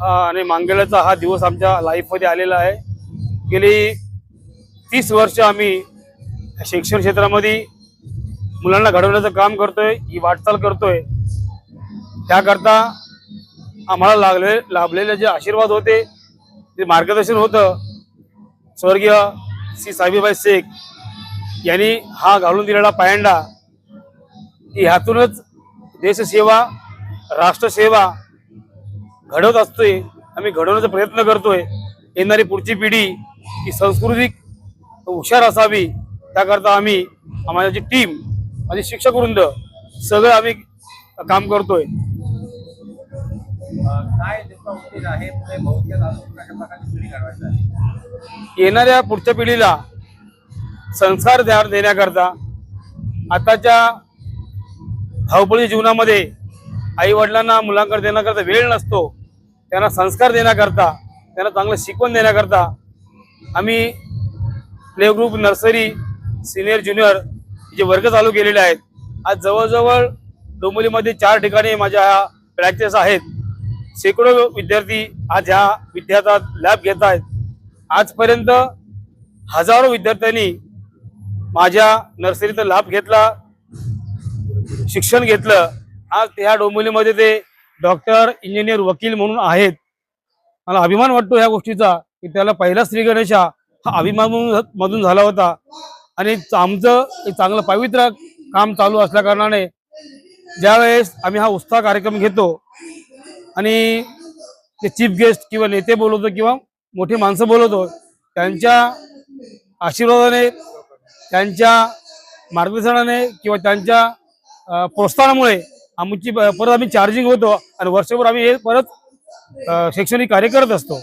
आणि मांगेलाचा हा दिवस आमच्या लाईफमध्ये आलेला आहे। गेली 30 वर्ष आम्ही शिक्षण क्षेत्रामध्ये मुलांना घडवण्याचं काम करतोय, ही वाटचाल करतोय। त्याकरता आम्हाला लाभलेले जे आशीर्वाद होते, जे मार्गदर्शन होतं, स्वर्गीय श्री साहेबभाई शेख यांनी हा घालून दिलेला पायंडा, ह्यातूनच देशसेवा राष्ट्रसेवा घडवत असतोय। आम्ही घडवण्याचा प्रयत्न करतोय। येणारी पुढची पिढी ही सांस्कृतिक हुशार असावी, त्याकरता आम्ही आम्हाला टीम माझे शिक्षक वृंद सगळं आम्ही काम करतोय। येणाऱ्या पुढच्या पिढीला संस्कार देण्याकरता, आताच्या धावपळी जीवनामध्ये आई वडिलांना मुलांकडे देण्याकरता वेळ नसतो, त्यांना संस्कार देण्याकरता, त्यांना चांगलं शिकवण देण्याकरता आम्ही play group, nursery, senior, junior जे वर्ग चालू केलेले आहेत। आज जवळजवळ डोंबिवलीमध्ये 4 ठिकाणी माझ्या प्रॅक्टिस आहेत। शेकडो विद्यार्थी आज ह्या विद्यार्थ्यात लॅब घेत आहेत। आजपर्यंत हजारो विद्यार्थ्यांनी माझ्या नर्सरीत लाभ घेतला, शिक्षण घेतलं। आज ह्या डोंबिवलीमध्ये ते डॉक्टर, इंजिनियर, वकील म्हणून आहेत। मला अभिमान वाटतो ह्या गोष्टीचा की त्याला पहिला श्री गणेशा हा अभिमान मधून झाला होता। आणि आमचं चांगलं पवित्र काम चालू असल्या कारणाने ज्यावेळेस आम्ही हा उत्साह कार्यक्रम घेतो आणि ते चीफ गेस्ट किंवा नेते बोलवतो किंवा मोठी माणसं बोलवतो, त्यांच्या आशीर्वादाने, त्यांच्या मार्गदर्शनाने किंवा त्यांच्या प्रोत्साहनामुळे आमची परत आम्ही चार्जिंग होतो आणि वर्षभर आम्ही हे परत शैक्षणिक कार्य करत असतो।